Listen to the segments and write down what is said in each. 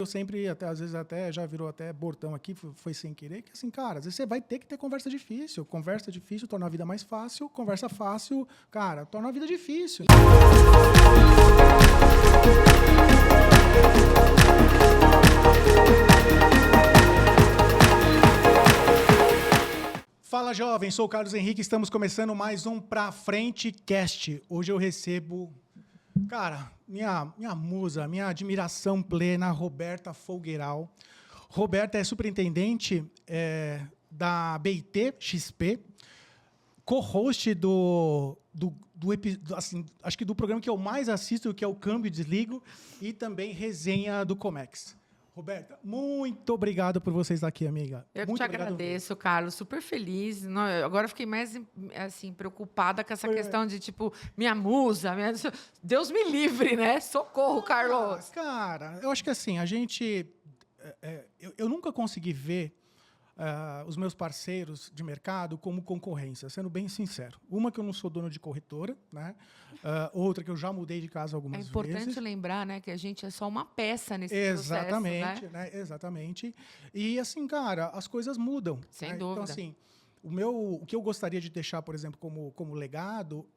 Eu sempre, até, às vezes até já virou até bordão aqui, foi sem querer, que assim, cara, às vezes você vai ter que ter conversa difícil. Conversa difícil torna a vida mais fácil, conversa fácil, cara, torna a vida difícil. Fala, jovem, sou o Carlos Henrique, estamos começando mais um Pra Frente Cast. Hoje eu recebo, cara, minha musa, minha admiração plena, Roberta Folgueiral. Roberta é superintendente da BIT XP, co-host assim, acho que do programa que eu mais assisto, que é o Câmbio e Desligo, e também resenha do Comex. Roberta, muito obrigado por você estar aqui, amiga. Eu muito te agradeço, Carlos. Super feliz. Agora eu fiquei mais assim, preocupada com essa questão de, tipo, minha musa. Deus me livre, né? Socorro, Carlos. Cara, eu acho que assim, a gente... eu nunca consegui ver os meus parceiros de mercado como concorrência, sendo bem sincero. Uma que eu não sou dono de corretora, né? Outra que eu já mudei de casa algumas vezes. É importante lembrar, né, que a gente é só uma peça nesse Exatamente, processo, né? Exatamente. E assim, cara, as coisas mudam. Sem né? dúvida. Então, assim, o que eu gostaria de deixar, por exemplo, como legado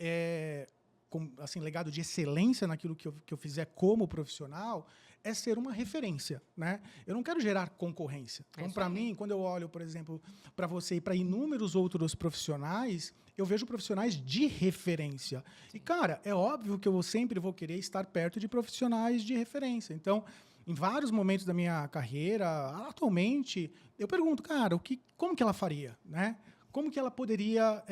assim, legado de excelência naquilo que eu fizer como profissional, é ser uma referência, né? Eu não quero gerar concorrência. Então, para mim, quando eu olho, por exemplo, para você e para inúmeros outros profissionais, eu vejo profissionais de referência. E, cara, é óbvio que eu sempre vou querer estar perto de profissionais de referência. Então, em vários momentos da minha carreira, atualmente, eu pergunto, cara, como que ela faria, né? Como que ela poderia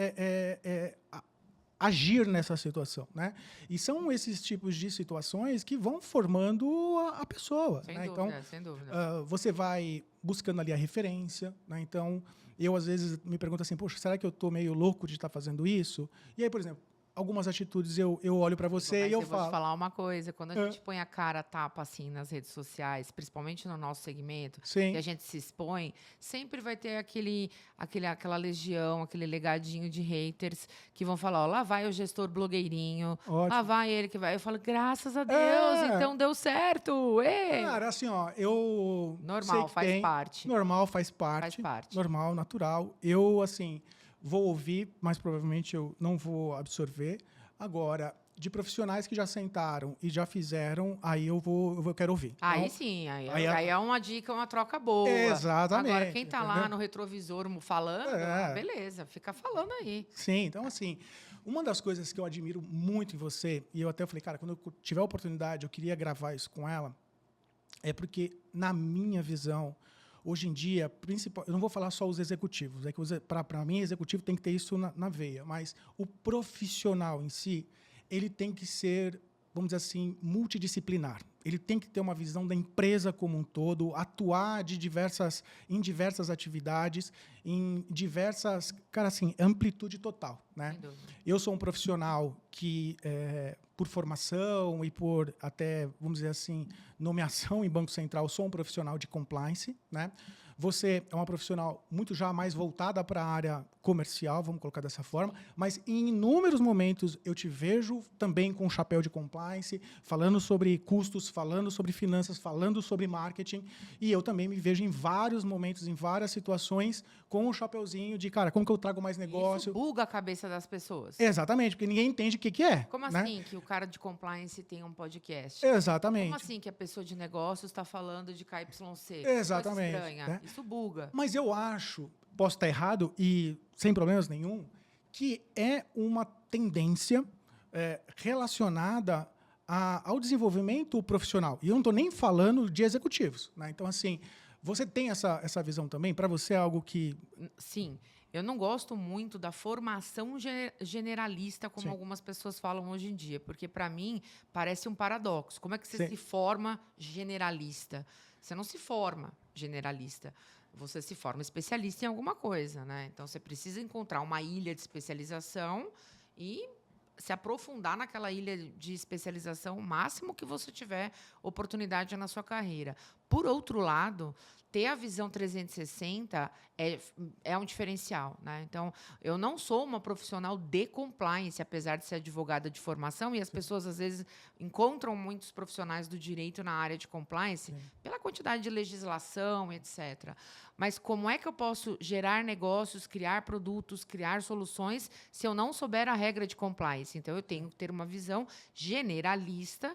agir nessa situação, né? E são esses tipos de situações que vão formando a pessoa, Sem né? dúvida, Então, sem dúvida. Você vai buscando ali a referência, né? Então, eu às vezes me pergunto assim, poxa, será que eu estou meio louco de estar fazendo isso? E aí, por exemplo, algumas atitudes eu olho para você e eu falo... Vou te falar uma coisa, quando a gente põe a cara a tapa assim nas redes sociais, principalmente no nosso segmento, Sim. e a gente se expõe, sempre vai ter aquela legião, aquele legadinho de haters que vão falar, ó, lá vai o gestor blogueirinho, Ótimo. lá vai ele que vai. Eu falo, graças a Deus, então deu certo. Cara, assim, ó, Normal, faz parte. Normal, faz parte. Faz parte. Normal, natural. Eu, assim, vou ouvir, mas provavelmente eu não vou absorver. Agora, de profissionais que já sentaram e já fizeram, aí eu quero ouvir. Aí então, sim, aí é uma dica, uma troca boa. Exatamente. Agora, quem tá lá no retrovisor falando, beleza, fica falando aí. Sim, então assim, uma das coisas que eu admiro muito em você, e eu até falei, cara, quando eu tiver a oportunidade, eu queria gravar isso com ela, é porque, na minha visão, hoje em dia, eu não vou falar só os executivos, é que para mim, executivo tem que ter isso na veia, mas o profissional em si, ele tem que ser, vamos dizer assim, multidisciplinar. Ele tem que ter uma visão da empresa como um todo, atuar em diversas atividades, em diversas, cara, assim, amplitude total, né? Eu sou um profissional que, por formação e por até, vamos dizer assim, nomeação em Banco Central, sou um profissional de compliance, né? Você é uma profissional muito já mais voltada para a área comercial, vamos colocar dessa forma, mas em inúmeros momentos eu te vejo também com o chapéu de compliance, falando sobre custos, falando sobre finanças, falando sobre marketing, e eu também me vejo em vários momentos, em várias situações, com o chapéuzinho de, cara, como que eu trago mais negócio? Isso buga a cabeça das pessoas. Exatamente, porque ninguém entende o que é. Como assim que o cara de compliance tem um podcast? Exatamente. Como assim que a pessoa de negócios está falando de KYC? Exatamente. Coisa estranha. Né? Isso buga. Mas eu acho, posso estar errado e sem problemas nenhum, que é uma tendência relacionada ao desenvolvimento profissional. E eu não estou nem falando de executivos, né? Então, assim, você tem essa visão também? Para você é algo que... Sim. Eu não gosto muito da formação generalista, como algumas pessoas falam hoje em dia, porque, para mim, parece um paradoxo. Como é que você se forma generalista? Você não se forma generalista. Você se forma especialista em alguma coisa, né? Então, você precisa encontrar uma ilha de especialização e se aprofundar naquela ilha de especialização o máximo que você tiver oportunidade na sua carreira. Por outro lado, ter a visão 360 é um diferencial, né? Então, eu não sou uma profissional de compliance, apesar de ser advogada de formação, e as pessoas, às vezes, encontram muitos profissionais do direito na área de compliance pela quantidade de legislação, etc. Mas como é que eu posso gerar negócios, criar produtos, criar soluções, se eu não souber a regra de compliance? Então, eu tenho que ter uma visão generalista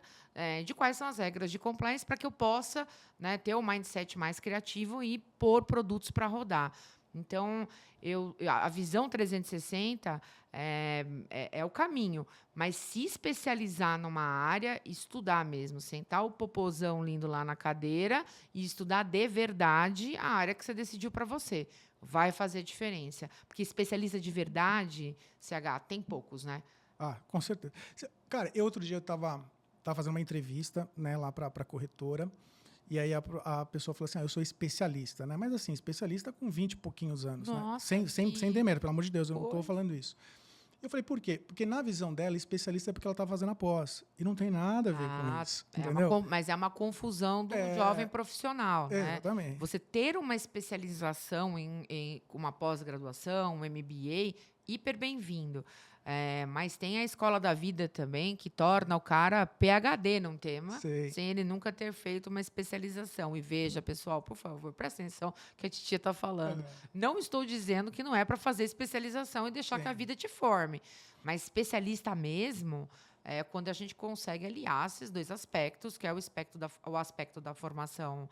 de quais são as regras de compliance para que eu possa, né, ter um mindset mais criativo e pôr produtos para rodar. Então, a visão 360 é o caminho, mas se especializar numa área, estudar mesmo, sentar o popozão lindo lá na cadeira e estudar de verdade a área que você decidiu para você. Vai fazer diferença. Porque especialista de verdade, CH, tem poucos, né? Ah, com certeza. Cara, outro dia eu estava fazendo uma entrevista, né, lá para a corretora, e aí a pessoa falou assim, eu sou especialista, né? Mas assim, especialista com 20 e pouquinhos anos, Nossa, né? Sem demérito, pelo amor de Deus, eu não estou falando isso. Eu falei, por quê? Porque na visão dela, especialista é porque ela está fazendo a pós. E não tem nada a ver com isso, entendeu? Mas é uma confusão do jovem profissional, né? Exatamente. Você ter uma especialização em uma pós-graduação, um MBA, hiper bem-vindo. Mas tem a escola da vida também, que torna o cara PhD num tema, sem ele nunca ter feito uma especialização. E veja, pessoal, por favor, presta atenção que a titia está falando. Não estou dizendo que não é para fazer especialização e deixar que a vida te forme. Mas especialista mesmo é quando a gente consegue aliar esses dois aspectos, que é o aspecto da formação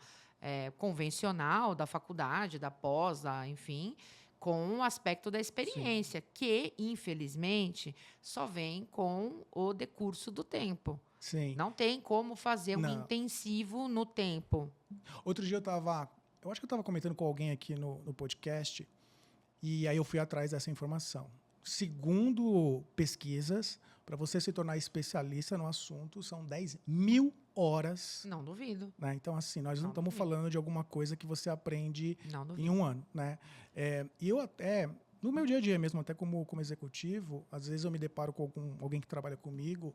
convencional, da faculdade, da pós, enfim, com o aspecto da experiência, que, infelizmente, só vem com o decurso do tempo. Sim. Não tem como fazer um intensivo no tempo. Outro dia eu acho que eu estava comentando com alguém aqui no podcast, e aí eu fui atrás dessa informação. Segundo pesquisas, para você se tornar especialista no assunto, são 10.000 horas. Não duvido. Né? Então, assim, nós não estamos falando de alguma coisa que você aprende em um ano. Né? E eu até, no meu dia a dia mesmo, até como executivo, às vezes eu me deparo com alguém que trabalha comigo,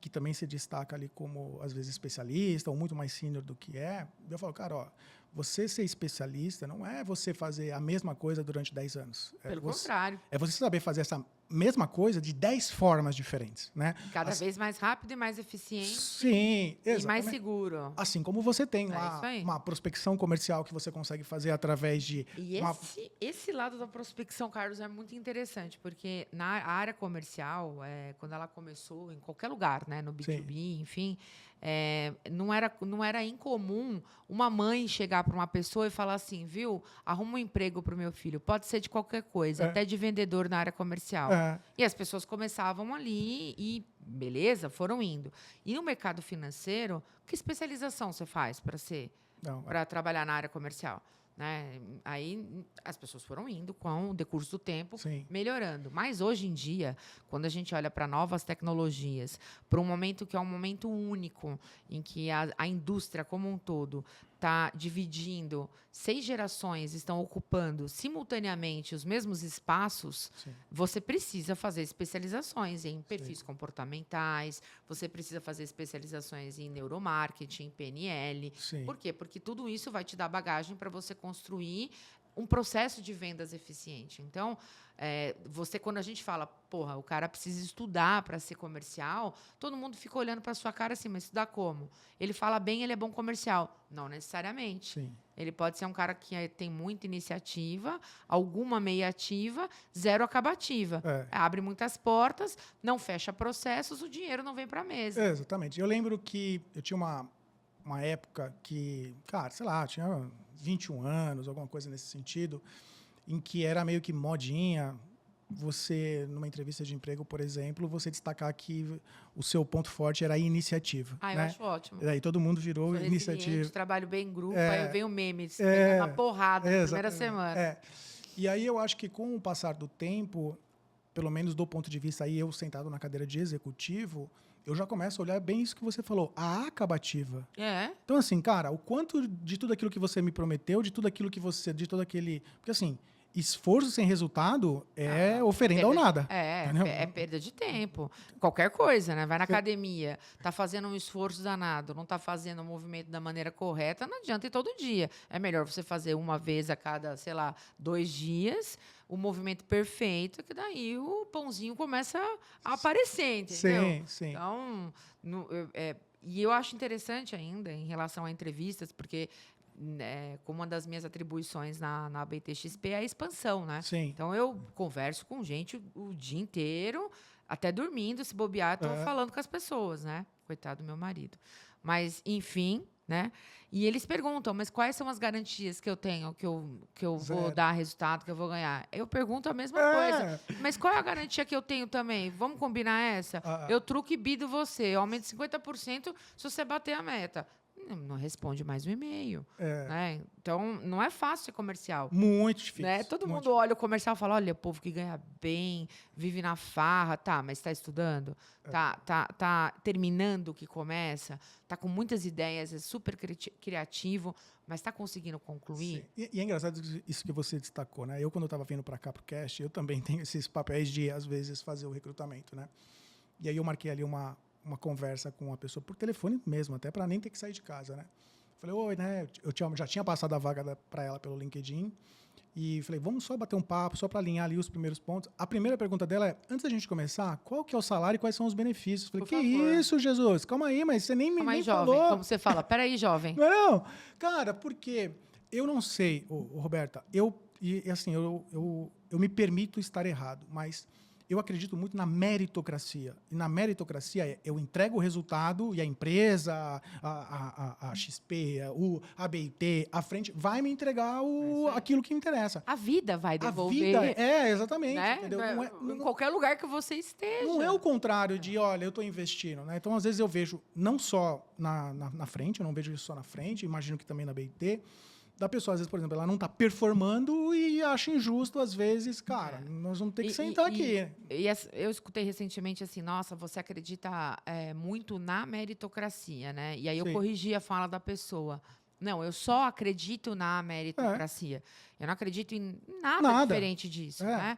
que também se destaca ali como, às vezes, especialista, ou muito mais sênior do que é. Eu falo, cara, ó, você ser especialista não é você fazer a mesma coisa durante 10 anos. Pelo contrário. É você saber fazer essa mesma coisa de 10 formas diferentes. Né? Cada vez mais rápido e mais eficiente. Sim, exatamente. E mais seguro. Assim como você tem lá uma prospecção comercial que você consegue fazer através de... E esse lado da prospecção, Carlos, é muito interessante, porque na área comercial, quando ela começou, em qualquer lugar, né, no B2B, enfim, não era incomum uma mãe chegar para uma pessoa e falar assim, viu, arruma um emprego para o meu filho, pode ser de qualquer coisa, até de vendedor na área comercial. E as pessoas começavam ali e, beleza, foram indo. E no mercado financeiro, que especialização você faz para trabalhar na área comercial? Né? Aí as pessoas foram indo com o decurso do tempo, melhorando. Mas hoje em dia, quando a gente olha para novas tecnologias, para um momento que é um momento único, em que a indústria como um todo está dividindo, 6 gerações estão ocupando simultaneamente os mesmos espaços, você precisa fazer especializações em perfis comportamentais, você precisa fazer especializações em neuromarketing, PNL. Por quê? Porque tudo isso vai te dar bagagem para você construir um processo de vendas eficiente. Então, quando a gente fala, porra, o cara precisa estudar para ser comercial, todo mundo fica olhando para sua cara assim, mas estudar como? Ele fala bem, ele é bom comercial. Não necessariamente. Ele pode ser um cara que tem muita iniciativa, alguma meia ativa, zero acabativa. Abre muitas portas, não fecha processos, o dinheiro não vem para a mesa. Exatamente. Eu lembro que eu tinha uma época que, cara, sei lá, tinha 21 anos, alguma coisa nesse sentido, em que era meio que modinha você, numa entrevista de emprego, por exemplo, você destacar que o seu ponto forte era a iniciativa. Eu acho ótimo. E aí todo mundo virou iniciativa. Trabalho bem em grupo, aí eu venho memes, pegando uma porrada na primeira semana. E aí eu acho que com o passar do tempo, pelo menos do ponto de vista aí, eu sentado na cadeira de executivo, eu já começo a olhar bem isso que você falou, a acabativa. Então, assim, cara, o quanto de tudo aquilo que você me prometeu, de tudo aquilo que você... de todo aquele... Porque, assim, esforço sem resultado é oferenda ou nada. É perda de tempo. Qualquer coisa, né? Vai na academia, tá fazendo um esforço danado, não tá fazendo o movimento da maneira correta, não adianta ir todo dia. É melhor você fazer uma vez a cada, sei lá, 2 dias, o movimento perfeito, que daí o pãozinho começa a aparecer, entendeu? Sim. Então, e eu acho interessante ainda em relação a entrevistas, porque como uma das minhas atribuições na BTXP é a expansão, né? Sim. Então, eu converso com gente o dia inteiro, até dormindo, se bobear, estou falando com as pessoas, né? Coitado do meu marido. Mas, enfim, né? E eles perguntam, mas quais são as garantias que eu tenho, que eu vou dar resultado, que eu vou ganhar? Eu pergunto a mesma coisa. Mas qual é a garantia que eu tenho também? Vamos combinar essa? Eu truco e bido você. Eu aumento 50% se você bater a meta. Não responde mais o e-mail. Né? Então, não é fácil ser comercial. Muito difícil. Né? Todo mundo olha o comercial e fala, olha, o povo que ganha bem, vive na farra. Tá, mas está estudando? Tá terminando o que começa? Tá com muitas ideias, é super criativo, mas está conseguindo concluir? Sim. E é engraçado isso que você destacou, né? Eu, quando eu estava vindo para cá, para o Cast, eu também tenho esses papéis de, às vezes, fazer o recrutamento, né? E aí eu marquei ali uma conversa com uma pessoa por telefone mesmo, até para nem ter que sair de casa, né? Falei, oi, né? Eu já tinha passado a vaga para ela pelo LinkedIn e falei, vamos só bater um papo, só para alinhar ali os primeiros pontos. A primeira pergunta dela é, antes da gente começar, qual que é o salário e quais são os benefícios? Falei, que isso, Jesus? Calma aí, mas você nem me falou. Jovem, como você fala. Peraí, jovem. Não, cara, porque eu não sei, Roberta, eu me permito estar errado, mas eu acredito muito na meritocracia. E na meritocracia, eu entrego o resultado e a empresa, a XP, a BIT, a frente, vai me entregar aquilo que me interessa. A vida vai devolver. A vida, exatamente. Né? Entendeu? Em qualquer lugar que você esteja. Não é o contrário de, olha, eu estou investindo. Né? Então, às vezes, eu vejo não só na frente, eu não vejo isso só na frente, imagino que também na BIT, da pessoa, às vezes, por exemplo, ela não está performando e acha injusto, às vezes, cara, nós vamos ter que sentar aqui. Eu escutei recentemente assim, nossa, você acredita muito na meritocracia, né? E aí eu corrigi a fala da pessoa. Não, eu só acredito na meritocracia. Eu não acredito em nada diferente disso, né?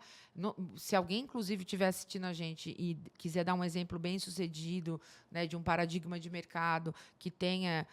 Se alguém, inclusive, estiver assistindo a gente e quiser dar um exemplo bem sucedido, né, de um paradigma de mercado que tenha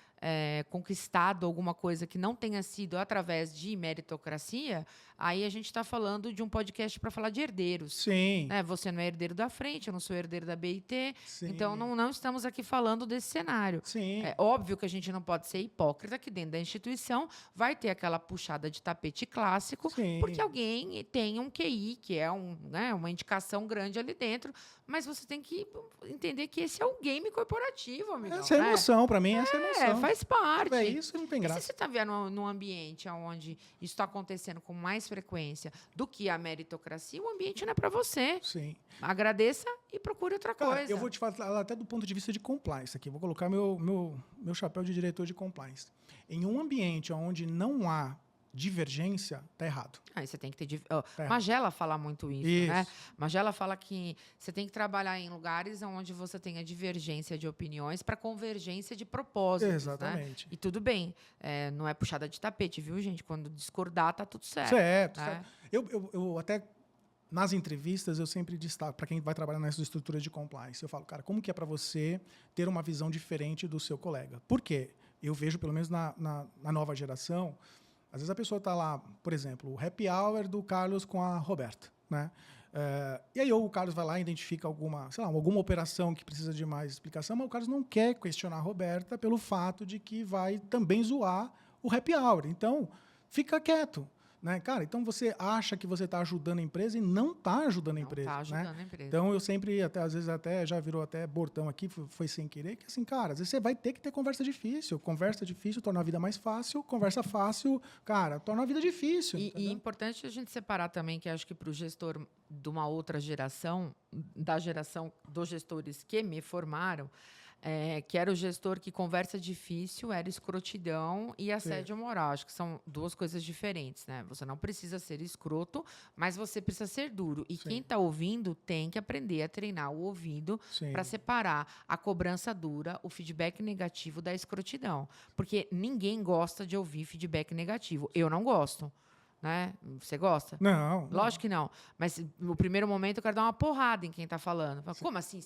conquistado alguma coisa que não tenha sido através de meritocracia, aí a gente está falando de um podcast para falar de herdeiros. Sim. Né? Você não é herdeiro da frente, eu não sou herdeiro da BIT. Sim. Então, não estamos aqui falando desse cenário. Sim. É óbvio que a gente não pode ser hipócrita, que dentro da instituição vai ter aquela puxada de tapete clássico, porque alguém tem um QI, que é uma indicação grande ali dentro, mas você tem que entender que esse é o game corporativo, amigão. Essa é a emoção, para mim, essa é a emoção. Faz parte. Isso não tem graça. E se você está vendo num ambiente onde isso está acontecendo com mais frequência do que a meritocracia, o ambiente não é para você. Sim. Agradeça e procure outra coisa. Eu vou te falar até do ponto de vista de compliance aqui. Vou colocar meu chapéu de diretor de compliance. Em um ambiente onde não há divergência, tá errado. Você tem que ter... Magela fala muito isso, né? Magela fala que você tem que trabalhar em lugares onde você tenha divergência de opiniões para convergência de propósitos. Exatamente. Né? E tudo bem. Não é puxada de tapete, viu, gente? Quando discordar, tá tudo certo. Certo. Eu até... Nas entrevistas, eu sempre destaco, para quem vai trabalhar nessas estruturas de compliance, eu falo, cara, como que é para você ter uma visão diferente do seu colega? Por quê? Eu vejo, pelo menos na nova geração, às vezes a pessoa está lá, por exemplo, o happy hour do Carlos com a Roberta, né? E aí o Carlos vai lá e identifica alguma operação que precisa de mais explicação, mas o Carlos não quer questionar a Roberta pelo fato de que vai também zoar o happy hour. Então, fica quieto. Né? Cara, então você acha que você está ajudando a empresa e não está ajudando a empresa. Não está ajudando a empresa. Então, eu sempre, às vezes até já virou até bordão aqui, foi sem querer, que assim, cara, às vezes você vai ter que ter conversa difícil. Conversa difícil torna a vida mais fácil, conversa fácil, cara, torna a vida difícil. E é importante a gente separar também, que acho que para o gestor de uma outra geração, da geração dos gestores que me formaram, que era o gestor que conversa difícil, era escrotidão e assédio moral. Acho que são duas coisas diferentes, né? Você não precisa ser escroto, mas você precisa ser duro. E quem está ouvindo tem que aprender a treinar o ouvido para separar a cobrança dura, o feedback negativo da escrotidão. Porque ninguém gosta de ouvir feedback negativo. Eu não gosto. né? Você gosta? Não. Lógico que não. Mas no primeiro momento eu quero dar uma porrada em quem tá falando. Fala, como assim?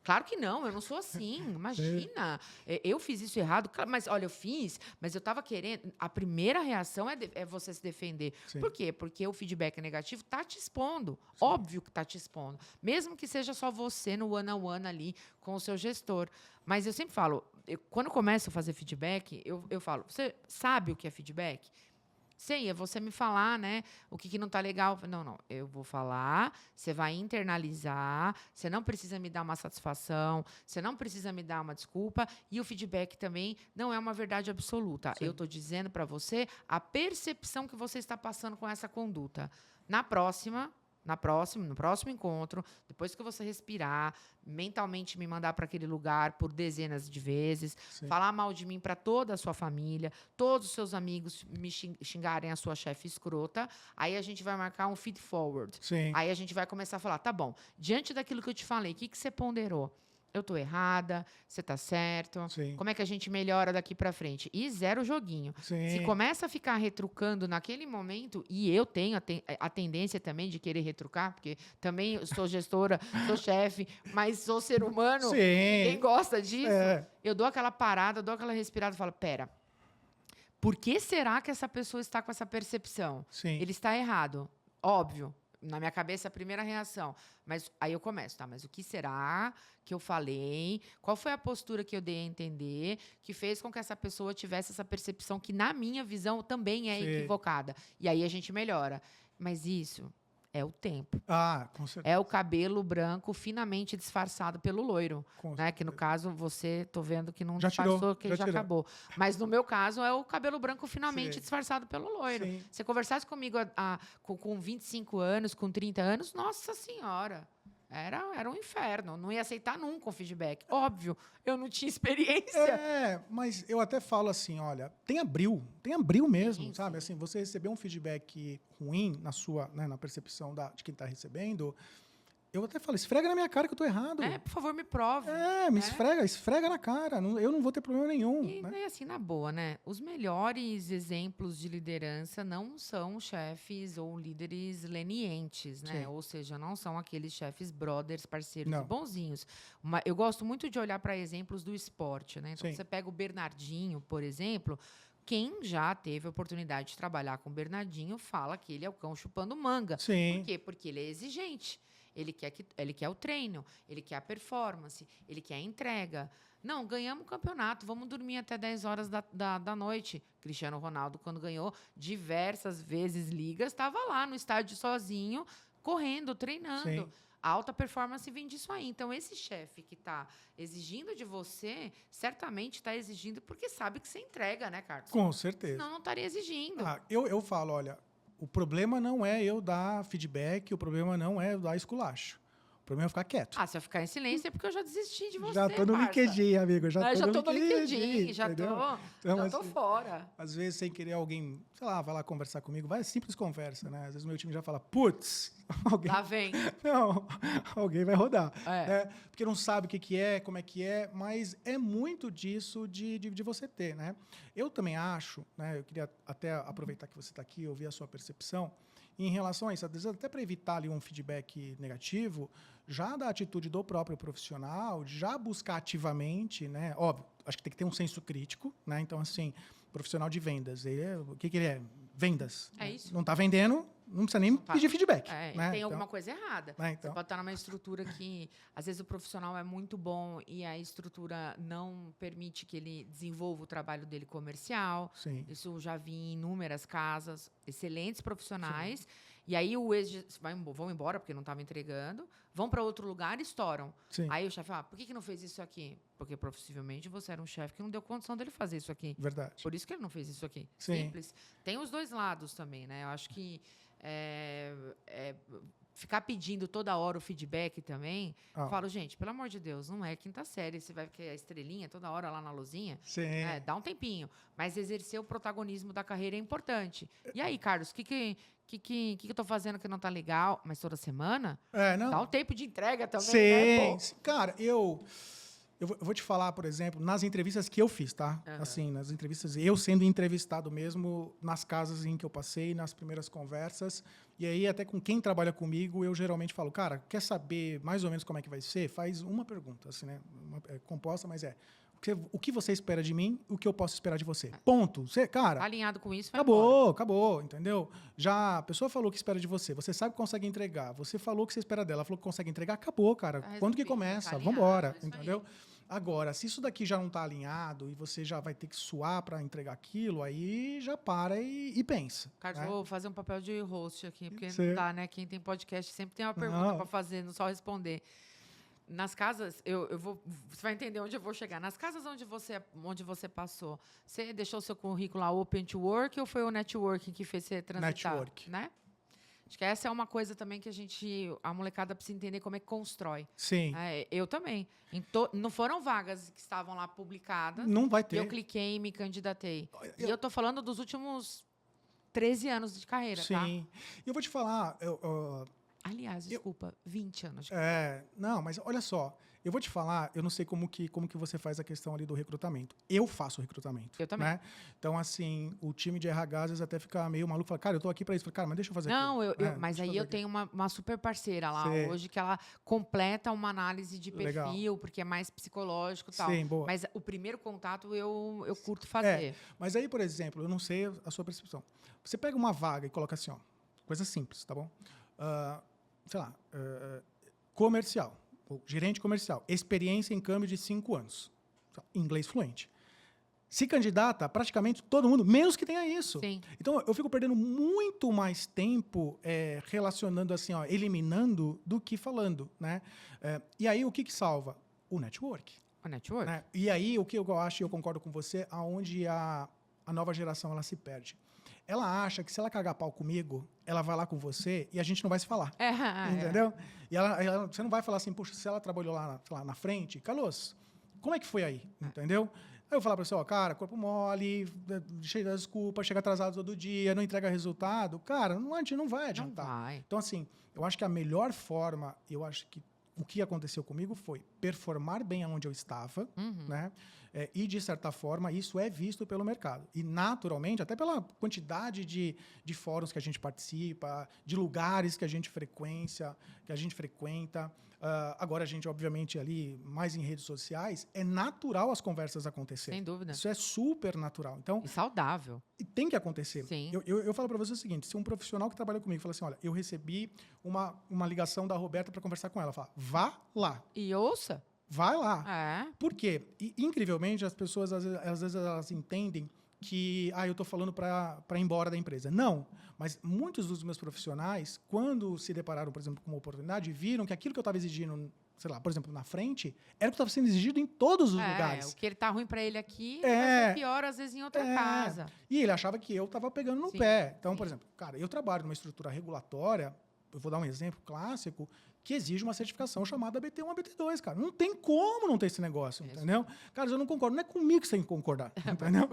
Claro que não, eu não sou assim. Imagina. Eu fiz isso errado. Mas, olha, eu fiz, mas eu tava querendo. A primeira reação é você se defender. Sim. Por quê? Porque o feedback negativo tá te expondo. Sim. Óbvio que tá te expondo. Mesmo que seja só você no one-on-one ali com o seu gestor. Mas eu sempre falo, quando eu começo a fazer feedback, eu falo, você sabe o que é feedback? Sei, é você me falar, né, o que não está legal. Não, eu vou falar, você vai internalizar, você não precisa me dar uma satisfação, você não precisa me dar uma desculpa, e o feedback também não é uma verdade absoluta. Sim. Eu estou dizendo para você a percepção que você está passando com essa conduta. No próximo encontro, depois que você respirar, mentalmente me mandar para aquele lugar por dezenas de vezes, sim, falar mal de mim para toda a sua família, todos os seus amigos me xingarem a sua chefe escrota, aí a gente vai marcar um feed forward. Sim. Aí a gente vai começar a falar, tá bom, diante daquilo que eu te falei, o que você ponderou? Eu tô errada, você tá certo. Sim. Como é que a gente melhora daqui para frente? E zero joguinho. Sim. Se começa a ficar retrucando naquele momento, e eu tenho a tendência também de querer retrucar, porque também sou gestora, sou chefe, mas sou ser humano, sim, quem gosta disso, eu dou aquela parada, dou aquela respirada e falo, pera, por que será que essa pessoa está com essa percepção? Sim. Ele está errado. Óbvio. Na minha cabeça, a primeira reação. Mas aí eu começo, tá? Mas o que será que eu falei? Qual foi a postura que eu dei a entender que fez com que essa pessoa tivesse essa percepção que, na minha visão, também é, sim, equivocada? E aí a gente melhora. Mas isso é o tempo. Ah, com certeza. É o cabelo branco finamente disfarçado pelo loiro. Né? Que, no caso, você, tô vendo que não já disfarçou, tirou, que já acabou. Mas, no meu caso, é o cabelo branco finamente, sim, disfarçado pelo loiro. Sim. Se conversasse comigo com 25 anos, com 30 anos, nossa senhora, era um inferno. Não ia aceitar nunca o feedback. Óbvio, eu não tinha experiência. Mas eu até falo assim, olha, tem abril mesmo, sim, sabe? Assim, você receber um feedback ruim na sua, né, na percepção de quem está recebendo, eu até falo, esfrega na minha cara que eu tô errado. Por favor, me prove. Me esfrega na cara. Eu não vou ter problema nenhum. E né? Assim, na boa, né? Os melhores exemplos de liderança não são chefes ou líderes lenientes, né? Sim. Ou seja, não são aqueles chefes brothers, parceiros e bonzinhos. Eu gosto muito de olhar para exemplos do esporte, né? Então, sim, você pega o Bernardinho, por exemplo. Quem já teve a oportunidade de trabalhar com o Bernardinho fala que ele é o cão chupando manga. Sim. Por quê? Porque ele é exigente. Ele quer o treino, ele quer a performance, ele quer a entrega. Não, ganhamos o campeonato, vamos dormir até 10 horas da noite. Cristiano Ronaldo, quando ganhou diversas vezes ligas, estava lá no estádio sozinho, correndo, treinando. Sim. A alta performance vem disso aí. Então, esse chefe que está exigindo de você, certamente está exigindo porque sabe que você entrega, né, Carlos? Com certeza. Senão não estaria exigindo. Eu falo, olha, o problema não é eu dar feedback, o problema não é eu dar esculacho. O problema é eu ficar quieto. Se eu ficar em silêncio é porque eu já desisti de você, já tô no LinkedIn, amigo. Já tô no LinkedIn, já tô fora. Às vezes, sem querer, alguém, sei lá, vai lá conversar comigo. Vai, simples conversa, né? Às vezes o meu time já fala, putz, alguém... Lá vem. Não, alguém vai rodar. Né? Porque não sabe o que é, como é que é, mas é muito disso de você ter, né? Eu também acho, né? Eu queria até aproveitar que você está aqui e ouvir a sua percepção em relação a isso, às vezes até para evitar ali um feedback negativo, já da atitude do próprio profissional, já buscar ativamente, né? Óbvio, acho que tem que ter um senso crítico, né? Então, assim, profissional de vendas, o que ele é? Vendas. É isso. Não está vendendo, não precisa nem pedir feedback. Né? Tem alguma coisa errada. Então. Você pode estar numa estrutura que, às vezes, o profissional é muito bom e a estrutura não permite que ele desenvolva o trabalho dele comercial. Sim. Isso eu já vi em inúmeras casas. Excelentes profissionais. Sim. E aí vão embora porque não estavam entregando, vão para outro lugar e estouram. Sim. Aí o chefe fala, por que não fez isso aqui? Porque possivelmente você era um chefe que não deu condição dele fazer isso aqui. Verdade. Por isso que ele não fez isso aqui. Sim. Simples. Tem os dois lados também, né? Eu acho que ficar pedindo toda hora o feedback também, eu falo, gente, pelo amor de Deus, não é quinta série, você vai ver a estrelinha toda hora lá na luzinha. Sim. Dá um tempinho. Mas exercer o protagonismo da carreira é importante. E aí, Carlos, o que eu tô fazendo que não tá legal? Mas toda semana? Não. Dá um tempo de entrega também, sim, né? Sim. Cara, eu Eu vou te falar, por exemplo, nas entrevistas que eu fiz, tá? Aham. Assim, nas entrevistas, eu sendo entrevistado mesmo, nas casas em que eu passei, nas primeiras conversas. E aí, até com quem trabalha comigo, eu geralmente falo, cara, quer saber mais ou menos como é que vai ser? Faz uma pergunta, assim, né? É composta, mas o que você espera de mim, o que eu posso esperar de você. Ponto. Você, cara, Alinhado com isso, vai embora. acabou, entendeu? Já a pessoa falou que espera de você, você sabe que consegue entregar, você falou que você espera dela, falou que consegue entregar, acabou, cara. Tá Quando que resolvido, começa? tá alinhado, Vambora, é isso entendeu? aí. Agora, se isso daqui já não está alinhado e você já vai ter que suar para entregar aquilo, aí já para e pensa. Carlos, Né? vou fazer um papel de host aqui, porque Você- não dá, né? Quem tem podcast sempre tem uma pergunta Não. para fazer, não só responder. Nas casas, eu vou. Você vai entender onde eu vou chegar. Nas casas onde você passou, você deixou o seu currículo lá open to work ou foi o networking que fez você transitar? Network. Né? Acho que essa é uma coisa também que a molecada precisa entender como é que constrói. Sim. Eu também. Não foram vagas que estavam lá publicadas. Não vai E ter. eu cliquei e me candidatei. E eu tô falando dos últimos 13 anos de carreira, tá? Sim. E eu vou te falar, Aliás, desculpa, 20 anos de não, mas olha só, eu vou te falar, eu não sei como que você faz a questão ali do recrutamento. Eu faço o recrutamento. Eu também. Né? Então, assim, o time de RH às vezes até fica meio maluco, fala, cara, eu tô aqui para isso. Fala, cara, mas deixa eu fazer Não, aqui. mas aí eu tenho uma super parceira lá Sei. hoje que ela completa uma análise de perfil, Legal. porque é mais psicológico e tal. Sim, boa. Mas o primeiro contato eu curto fazer. Mas aí, por exemplo, eu não sei a sua percepção. Você pega uma vaga e coloca assim, ó, coisa simples, tá bom? Sei lá, comercial, ou gerente comercial, experiência em câmbio de 5 anos, inglês fluente. Se candidata praticamente todo mundo, menos que tenha isso. Sim. Então, eu fico perdendo muito mais tempo relacionando assim, ó, eliminando, do que falando. Né? E aí, o que salva? O network. O network. Né? E aí, o que eu acho, e eu concordo com você, aonde a nova geração ela se perde. Ela acha que se ela cagar pau comigo, ela vai lá com você e a gente não vai se falar. Entendeu? E você não vai falar assim, puxa, se ela trabalhou lá na frente, Carlos, como é que foi aí? Entendeu? Aí eu falar para você, ó, cara, corpo mole, cheio de desculpa, chega atrasado todo dia, não entrega resultado. Cara, não vai adiantar. Não vai. Então, assim, eu acho que a melhor forma, eu acho que o que aconteceu comigo foi performar bem aonde eu estava, né? E, de certa forma, isso é visto pelo mercado. E, naturalmente, até pela quantidade de fóruns que a gente participa, de lugares que a gente frequenta. Agora, a gente, obviamente, ali, mais em redes sociais, é natural as conversas acontecerem. Sem dúvida. Isso é super natural. Então, E saudável. e tem que acontecer. Sim. Eu falo para você o seguinte, se um profissional que trabalha comigo fala assim, olha, eu recebi uma ligação da Roberta para conversar com ela, fala, vá lá. E ouça. Vai lá. É. Por quê? E, incrivelmente, as pessoas, às vezes, elas entendem que eu estou falando para ir embora da empresa. Não, mas muitos dos meus profissionais, quando se depararam, por exemplo, com uma oportunidade, viram que aquilo que eu estava exigindo, sei lá, por exemplo, na frente, era o que estava sendo exigido em todos os lugares. O que ele tá ruim para ele aqui, vai ser pior, às vezes, em outra casa. E ele achava que eu estava pegando no Sim, pé. Então, sim. por exemplo, cara, eu trabalho numa estrutura regulatória, eu vou dar um exemplo clássico, que exige uma certificação chamada BT1 a BT2, cara. Não tem como não ter esse negócio, entendeu? Cara, eu não concordo. Não é comigo que você tem que concordar, entendeu?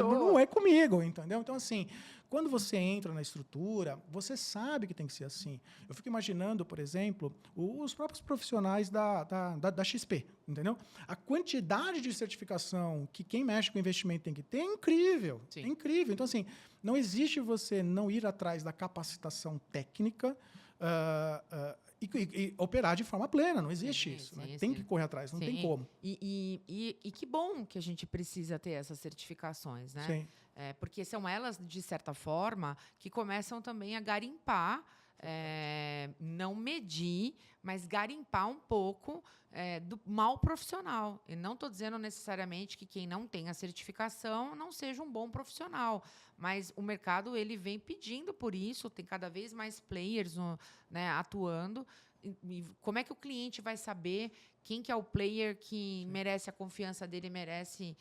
Não é comigo, entendeu? Então, assim, quando você entra na estrutura, você sabe que tem que ser assim. Eu fico imaginando, por exemplo, os próprios profissionais da XP, entendeu? A quantidade de certificação que quem mexe com investimento tem que ter é incrível. Sim. É incrível. Então, assim, não existe você não ir atrás da capacitação técnica e operar de forma plena. Não existe isso. Né? Tem que correr atrás, não tem como. E que bom que a gente precisa ter essas certificações, né? Sim. Porque são elas, de certa forma, que começam também a garimpar, não medir, mas garimpar um pouco do mal profissional. E não estou dizendo necessariamente que quem não tem a certificação não seja um bom profissional, mas o mercado ele vem pedindo por isso, tem cada vez mais players atuando. E como é que o cliente vai saber quem que é o player que merece a confiança dele, merece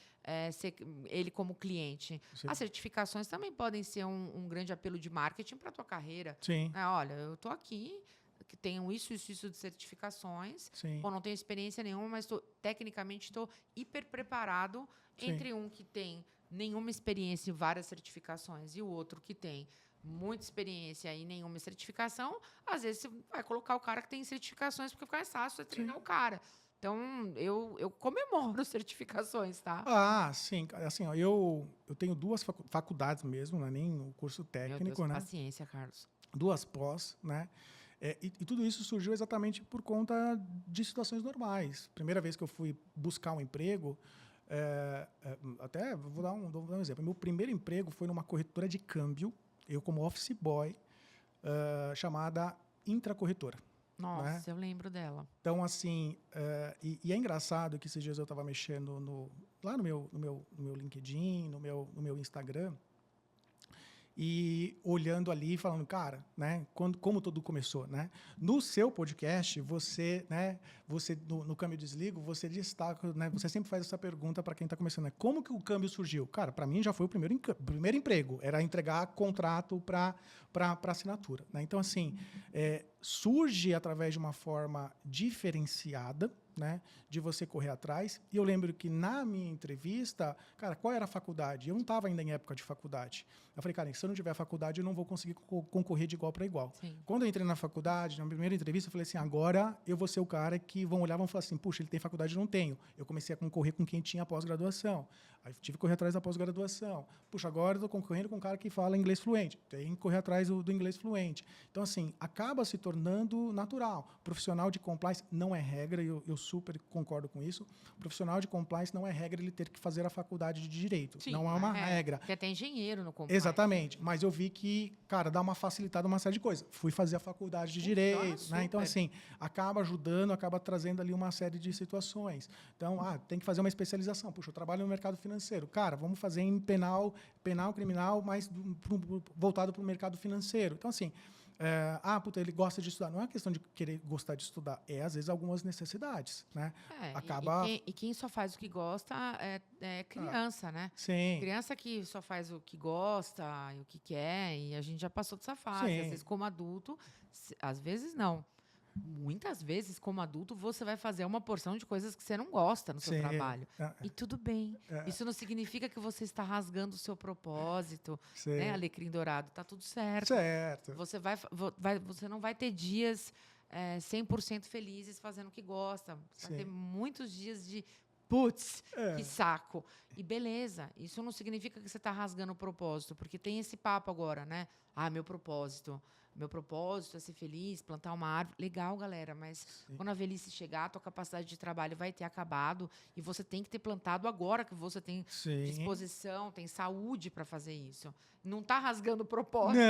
ser ele como cliente? Sim. As certificações também podem ser um grande apelo de marketing para a tua carreira. Sim. Olha, eu estou aqui, que tenho isso de certificações. Sim. Bom, não tenho experiência nenhuma, mas tecnicamente estou hiper preparado. Sim. Entre um que tem nenhuma experiência e várias certificações e o outro que tem muita experiência e nenhuma certificação, às vezes você vai colocar o cara que tem certificações porque fica mais fácil você treinar o cara. Então, eu comemoro certificações, tá? Ah, sim. Assim, ó, eu tenho 2 faculdades mesmo, não é nem o curso Meu Deus, técnico, né? paciência, Carlos. 2 pós, né? E tudo isso surgiu exatamente por conta de situações normais. Primeira vez que eu fui buscar um emprego, até vou dar um exemplo. Meu primeiro emprego foi numa corretora de câmbio, eu como office boy, chamada Intracorretora. Né? Nossa, eu lembro dela. Então, assim, e é engraçado que esses dias eu estava mexendo lá no meu LinkedIn, no meu Instagram, e olhando ali e falando, cara, né, como tudo começou, né? No seu podcast, você, né, no Câmbio Desligo, você destaca, né, você sempre faz essa pergunta para quem está começando, né? Como que o câmbio surgiu? Cara, para mim já foi o primeiro emprego, era entregar contrato para assinatura, né? Então, assim, surge através de uma forma diferenciada, né, de você correr atrás. E eu lembro que na minha entrevista, cara, qual era a faculdade? Eu não estava ainda em época de faculdade. Eu falei, cara, se eu não tiver faculdade, eu não vou conseguir concorrer de igual para igual. Sim. Quando eu entrei na faculdade, na primeira entrevista, eu falei assim, agora eu vou ser o cara que vão olhar e vão falar assim, puxa, ele tem faculdade, eu não tenho. Eu comecei a concorrer com quem tinha pós-graduação. Aí tive que correr atrás da pós-graduação. Puxa, agora eu estou concorrendo com um cara que fala inglês fluente. Tem que correr atrás do inglês fluente. Então, assim, acaba se tornando natural. Profissional de compliance não é regra, eu super concordo com isso. Profissional de compliance não é regra ele ter que fazer a faculdade de direito. Sim, não é uma regra. Porque tem engenheiro no compliance. Exatamente. Mas eu vi que, cara, dá uma facilitada uma série de coisas. Fui fazer a faculdade de direito, né? Então, assim, acaba ajudando, acaba trazendo ali uma série de situações. Então, tem que fazer uma especialização. Puxa, eu trabalho no mercado financeiro. Cara, vamos fazer em penal, criminal, mas voltado para o mercado financeiro. Então, assim, puta, ele gosta de estudar. Não é uma questão de querer gostar de estudar, às vezes, algumas necessidades, né? E quem só faz o que gosta é criança, né? Sim. Criança que só faz o que gosta e o que quer, e a gente já passou dessa fase. Sim. Às vezes, como adulto, às vezes não. Muitas vezes, como adulto, você vai fazer uma porção de coisas que você não gosta no seu trabalho. E tudo bem. Isso não significa que você está rasgando o seu propósito, né, alecrim dourado. Tá tudo certo. Certo. Você não vai ter dias 100% felizes fazendo o que gosta. Você vai ter muitos dias de putz, que saco. E beleza, isso não significa que você está rasgando o propósito, porque tem esse papo agora, né? Meu propósito. Meu propósito é ser feliz, plantar uma árvore. Legal, galera, mas quando a velhice chegar, a tua capacidade de trabalho vai ter acabado e você tem que ter plantado agora que você tem disposição, tem saúde para fazer isso. Não está rasgando o propósito.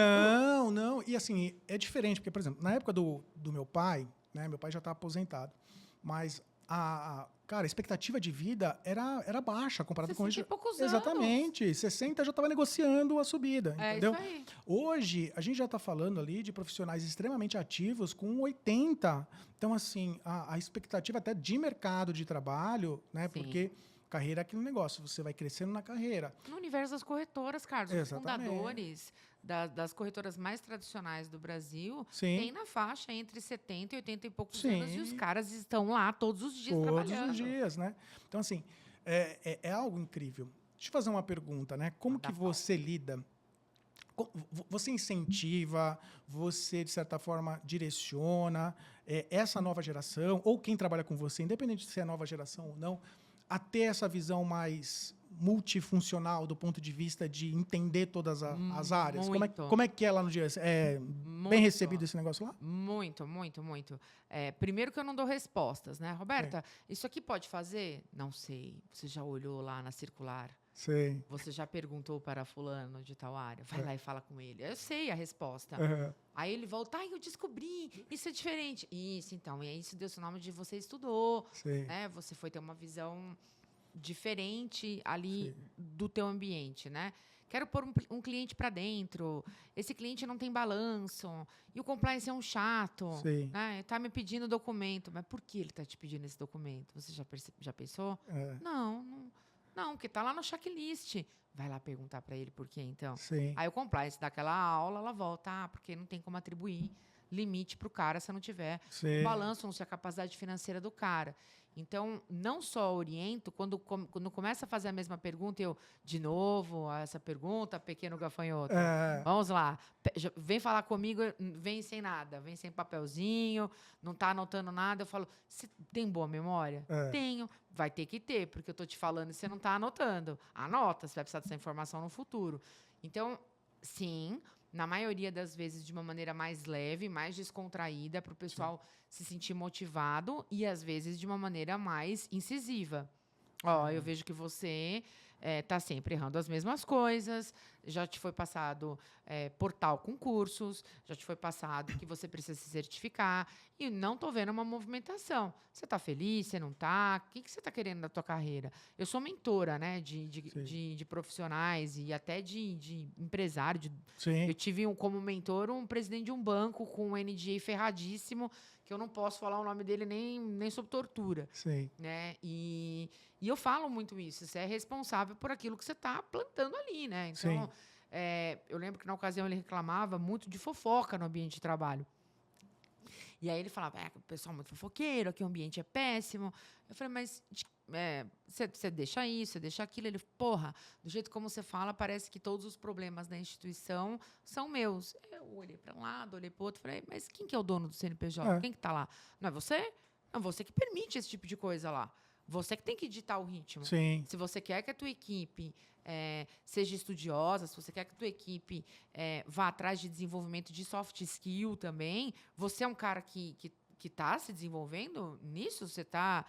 Não. E assim, é diferente, porque, por exemplo, na época do meu pai, né, meu pai já está aposentado, mas cara, a expectativa de vida era baixa comparado com hoje. Exatamente. 60 já estava negociando a subida, entendeu? Isso aí. Hoje, a gente já está falando ali de profissionais extremamente ativos com 80. Então, assim, a expectativa até de mercado de trabalho, né? Porque carreira é aquele negócio, você vai crescendo na carreira. No universo das corretoras, Carlos, os fundadores das corretoras mais tradicionais do Brasil tem na faixa entre 70 e 80 e poucos anos e os caras estão lá todos os dias trabalhando. Todos os dias, né? Então, assim, é algo incrível. Deixa eu fazer uma pergunta, né? Como que você lida? Você incentiva, você, de certa forma, direciona essa nova geração, ou quem trabalha com você, independente de se é nova geração ou não, a ter essa visão mais multifuncional do ponto de vista de entender todas as áreas? Como é que é lá no dia? Bem recebido esse negócio lá? Muito. Primeiro que eu não dou respostas, né? Roberta, isso aqui pode fazer? Não sei. Você já olhou lá na circular? Sei. Você já perguntou para fulano de tal área? Vai lá e fala com ele. Eu sei a resposta. Aí ele volta, eu descobri, isso é diferente. Isso, então, e isso deu o nome de você estudou, né? Você foi ter uma visão diferente ali do teu ambiente, né? Quero pôr um cliente para dentro, esse cliente não tem balanço, e o compliance é um chato, né? Tá me pedindo documento, mas por que ele tá te pedindo esse documento? Você já pensou? Não, porque tá lá no checklist. Vai lá perguntar para ele por quê, então. Aí o compliance dá aquela aula, ela volta, porque não tem como atribuir limite para o cara se não tiver balanço, não sei a capacidade financeira do cara. Então, não só oriento, quando começa a fazer a mesma pergunta, eu, de novo, essa pergunta, pequeno gafanhoto. Vamos lá. Vem falar comigo, vem sem nada, vem sem papelzinho, não está anotando nada. Eu falo, você tem boa memória? Tenho. Vai ter que ter, porque eu estou te falando e você não está anotando. Anota, você vai precisar dessa informação no futuro. Então, sim, na maioria das vezes de uma maneira mais leve, mais descontraída, para o pessoal se sentir motivado e, às vezes, de uma maneira mais incisiva. Ó, eu vejo que você está sempre errando as mesmas coisas, já te foi passado portal com cursos, já te foi passado que você precisa se certificar e não estou vendo uma movimentação. Você está feliz? Você não está? O que você está querendo da tua carreira? Eu sou mentora, né, de profissionais e até de empresário. Eu tive como mentor um presidente de um banco com um NDA ferradíssimo, que eu não posso falar o nome dele nem sob tortura. Né? E eu falo muito isso. Você é responsável por aquilo que você está plantando ali, né? Então, eu lembro que na ocasião ele reclamava muito de fofoca no ambiente de trabalho. E aí ele falava, o pessoal é muito fofoqueiro, aqui o ambiente é péssimo. Eu falei, mas você deixa isso, você deixa aquilo. Ele, porra, do jeito como você fala, parece que todos os problemas da instituição são meus. Eu olhei para um lado, olhei para o outro, falei, mas quem que é o dono do CNPJ? Quem que está lá? Não é você? Não, você que permite esse tipo de coisa lá. Você que tem que ditar o ritmo. Se você quer que a tua equipe seja estudiosa, se você quer que a tua equipe vá atrás de desenvolvimento de soft skill também, você é um cara que está se desenvolvendo nisso, você está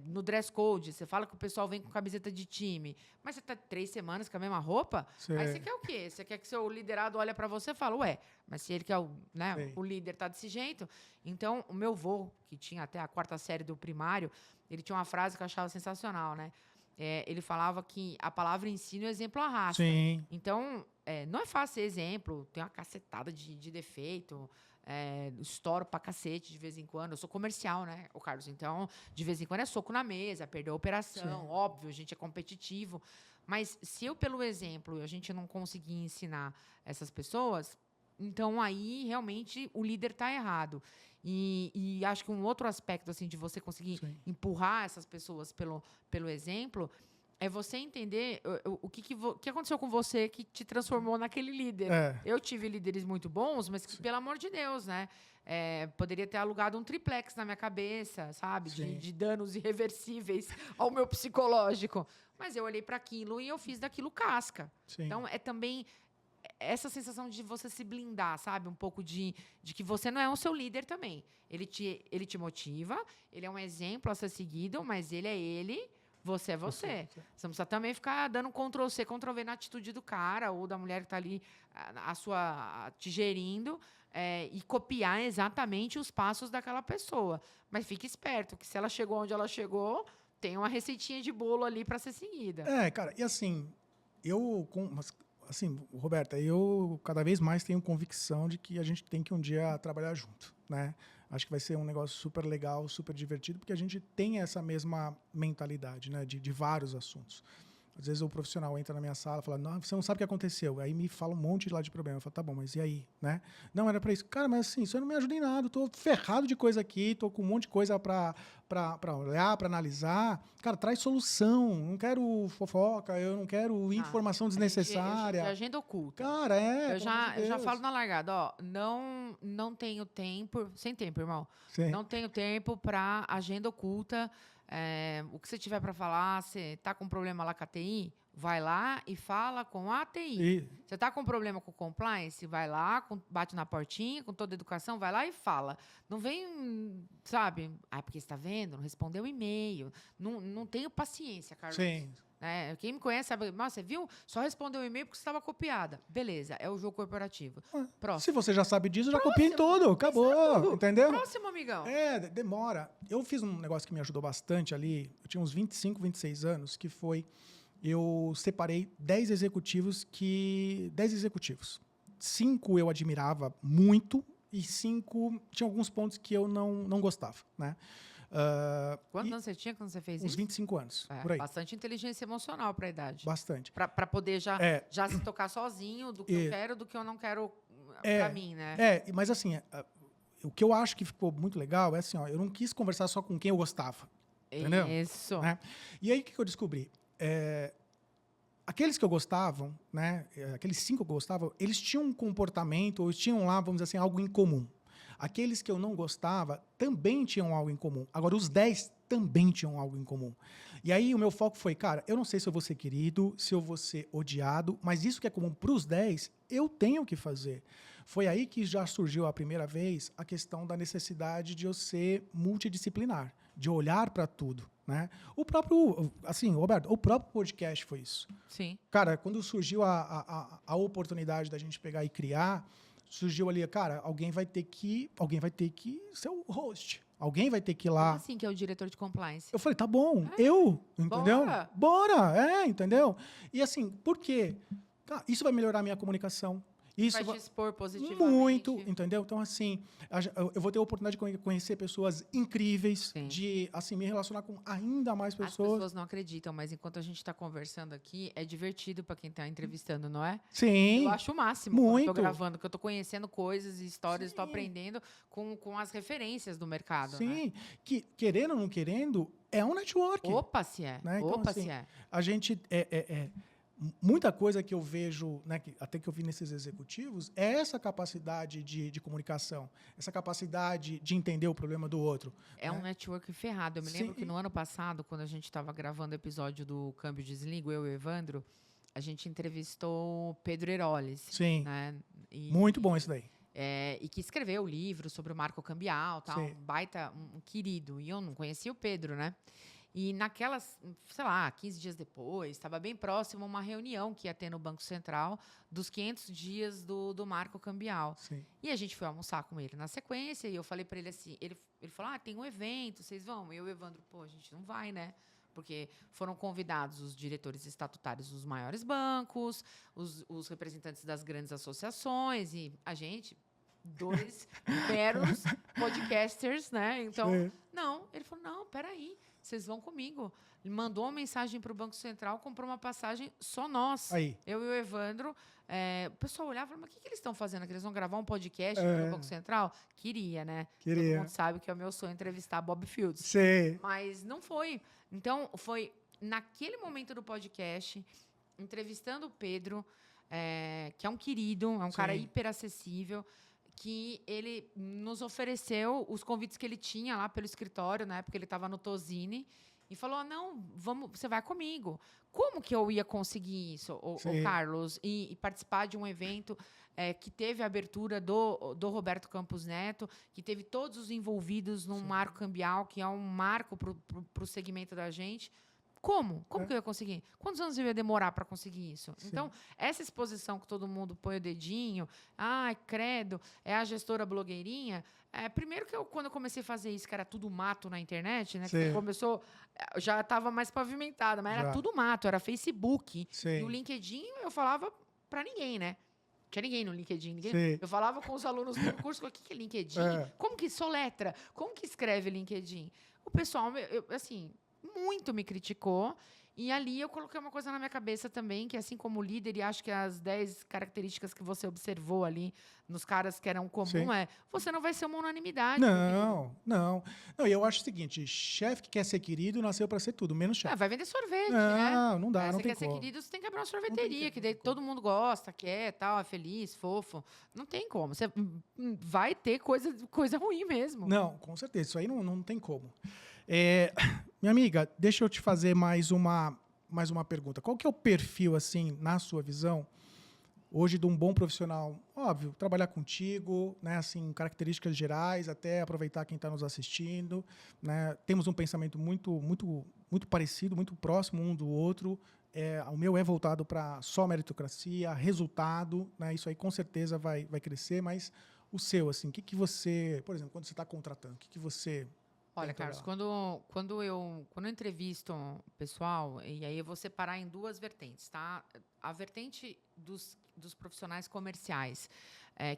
no dress code, você fala que o pessoal vem com camiseta de time, mas você está 3 semanas com a mesma roupa, aí você quer o quê? Você quer que seu liderado olhe para você e fala, mas se ele que é o líder está desse jeito. Então, o meu vô, que tinha até a 4ª série do primário, ele tinha uma frase que eu achava sensacional, né? Ele falava que a palavra ensino e o exemplo arrasta. Então, não é fácil ser exemplo, tem uma cacetada de defeito, estouro pra cacete de vez em quando. Eu sou comercial, né, o Carlos? Então, de vez em quando é soco na mesa, perdeu a operação, óbvio, a gente é competitivo. Mas se eu, pelo exemplo, a gente não conseguir ensinar essas pessoas, então aí realmente o líder está errado. E acho que um outro aspecto assim, de você conseguir empurrar essas pessoas pelo exemplo é você entender o que aconteceu com você que te transformou naquele líder. Eu tive líderes muito bons, mas que, pelo amor de Deus, né? Poderia ter alugado um triplex na minha cabeça, sabe? De danos irreversíveis ao meu psicológico. Mas eu olhei para aquilo e eu fiz daquilo casca. Então, é também essa sensação de você se blindar, sabe? Um pouco de que você não é o seu líder também. Ele te motiva, ele é um exemplo a ser seguido, mas ele é ele, você é você. Você não precisa também ficar dando Ctrl-C, Ctrl-V na atitude do cara ou da mulher que está ali te gerindo e copiar exatamente os passos daquela pessoa. Mas fique esperto, que se ela chegou onde ela chegou, tem uma receitinha de bolo ali para ser seguida. Cara, e assim, Roberta, eu cada vez mais tenho convicção de que a gente tem que um dia trabalhar junto, né? Acho que vai ser um negócio super legal, super divertido, porque a gente tem essa mesma mentalidade, né? De vários assuntos. Às vezes o profissional entra na minha sala e fala, não, você não sabe o que aconteceu. Aí me fala um monte lá de problema. Eu falo, tá bom, mas e aí? Né? Não, era para isso. Cara, mas assim, isso não me ajuda em nada. Eu tô ferrado de coisa aqui, tô com um monte de coisa para olhar, para analisar. Cara, traz solução. Não quero fofoca, eu não quero informação desnecessária. De agenda oculta. Cara, eu já falo na largada, ó, não tenho tempo, sem tempo, irmão. Não tenho tempo para agenda oculta. O que você tiver para falar, você está com problema lá com a TI, vai lá e fala com a TI. Você está com problema com compliance, vai lá, bate na portinha, com toda a educação, vai lá e fala. Não vem, sabe? Porque você está vendo, não respondeu o e-mail. Não tenho paciência, Carlos. Quem me conhece sabe, nossa, você viu? Só respondeu o e-mail porque você estava copiada. Beleza, é o jogo corporativo. Próximo. Se você já sabe disso, já copia em tudo. Acabou, exato. Entendeu? Próximo, amigão. Demora. Eu fiz um negócio que me ajudou bastante ali. Eu tinha uns 25, 26 anos, que foi... Eu separei 10 executivos. 5 eu admirava muito e 5 tinha alguns pontos que eu não gostava, né? Quantos anos você tinha quando você fez isso? Uns 25 anos, por aí. Bastante inteligência emocional para a idade. Bastante. Para poder já se tocar sozinho do que eu quero, do que eu não quero para mim, né? Mas assim, o que eu acho que ficou muito legal é assim, ó, eu não quis conversar só com quem eu gostava. Entendeu? Isso. Né? E aí, o que eu descobri? Aqueles que eu gostava, né? Aqueles 5 que eu gostava, eles tinham um comportamento, ou tinham lá, vamos dizer assim, algo em comum. Aqueles que eu não gostava também tinham algo em comum. Agora, os 10 também tinham algo em comum. E aí, o meu foco foi, cara, eu não sei se eu vou ser querido, se eu vou ser odiado, mas isso que é comum para os 10, eu tenho que fazer. Foi aí que já surgiu a primeira vez a questão da necessidade de eu ser multidisciplinar, de olhar para tudo, né? O próprio, assim, Roberto, o próprio podcast foi isso. Sim. Cara, quando surgiu a oportunidade da gente pegar e criar, surgiu ali, cara, alguém vai ter que ser o host. Alguém vai ter que ir lá. Como assim que é o diretor de compliance? Eu falei, tá bom, entendeu? Bora, entendeu? E assim, por quê? Cara, isso vai melhorar a minha comunicação. Isso Vai te expor positivamente. muito, entendeu? Então, assim, eu vou ter a oportunidade de conhecer pessoas incríveis, Sim. de, assim, me relacionar com ainda mais pessoas. As pessoas não acreditam, mas enquanto a gente está conversando aqui, é divertido para quem está entrevistando, não é? Sim. Eu acho o máximo muito. quando eu tô gravando, que eu tô conhecendo coisas e histórias, estou aprendendo com as referências do mercado. Sim, né? que querendo ou não querendo, é um network. Opa, se é. Né? Então, Opa, assim, se é. a gente muita coisa que eu vejo, né, até que eu vi nesses executivos, é essa capacidade de comunicação, essa capacidade de entender o problema do outro. É um network ferrado. Eu me lembro que no ano passado, quando a gente estava gravando o episódio do Câmbio Desligo, eu e o Evandro, a gente entrevistou o Pedro Heroles. Sim. Né? Muito bom isso daí. E que escreveu o livro sobre o marco cambial, tal, Sim. baita, um querido. E eu não conhecia o Pedro, né? E naquelas, sei lá, 15 dias depois, estava bem próximo a uma reunião que ia ter no Banco Central dos 500 dias do marco cambial. Sim. E a gente foi almoçar com ele na sequência e eu falei para ele assim, ele falou, tem um evento, vocês vão? E eu e o Evandro, a gente não vai, né? Porque foram convidados os diretores estatutários dos maiores bancos, os representantes das grandes associações e a gente, 2 meros podcasters, né? Então, não. Ele falou, não, peraí, vocês vão comigo. Ele mandou uma mensagem para o Banco Central, comprou uma passagem só nós. Aí. Eu e o Evandro. O pessoal olhava e falava, mas o que eles estão fazendo aqui? Eles vão gravar um podcast no Banco Central? Queria, né? Queria. Todo mundo sabe que é o meu sonho entrevistar Bob Fields. Sim. Mas não foi. Então, foi naquele momento do podcast, entrevistando o Pedro, que é um querido, é um cara hiper acessível, que ele nos ofereceu os convites que ele tinha lá pelo escritório, na época ele estava no Tosini, e falou, não, você vai comigo. Como que eu ia conseguir isso, o Carlos, e participar de um evento que teve a abertura do Roberto Campos Neto, que teve todos os envolvidos num marco cambial, que é um marco para o segmento da gente? Como? Como que eu ia conseguir? Quantos anos eu ia demorar para conseguir isso? Sim. Então, essa exposição que todo mundo põe o dedinho, credo, é a gestora blogueirinha. Primeiro que quando eu comecei a fazer isso, que era tudo mato na internet, né? Que começou, já estava mais pavimentada, mas era tudo mato, era Facebook. Sim. No LinkedIn eu falava para ninguém, né? Não tinha ninguém no LinkedIn. Eu falava com os alunos do curso, o que é LinkedIn? Como que soletra? Como que escreve LinkedIn? O pessoal, assim, muito me criticou. E ali eu coloquei uma coisa na minha cabeça também, que assim como líder, e acho que as 10 características que você observou ali nos caras que eram comum você não vai ser uma unanimidade. Não, e eu acho o seguinte, chefe que quer ser querido nasceu para ser tudo, menos chefe. Vai vender sorvete, né? Não dá, não tem como. Você quer ser querido, você tem que abrir uma sorveteria, que daí todo mundo gosta, quer, tal, é feliz, fofo. Não tem como. Você vai ter coisa ruim mesmo. Não, com certeza, isso aí não tem como. Minha amiga, deixa eu te fazer mais uma pergunta. Qual que é o perfil, assim, na sua visão, hoje, de um bom profissional? Óbvio, trabalhar contigo, né, assim, características gerais, até aproveitar quem está nos assistindo. Né? Temos um pensamento muito, muito, muito parecido, muito próximo um do outro. O meu é voltado para só meritocracia, resultado. Né? Isso aí, com certeza, vai crescer. Mas o seu, assim, o que você... Por exemplo, quando você está contratando, o que você... Olha, Carlos, quando eu entrevisto o pessoal, e aí eu vou separar em 2 vertentes, tá? A vertente dos profissionais comerciais,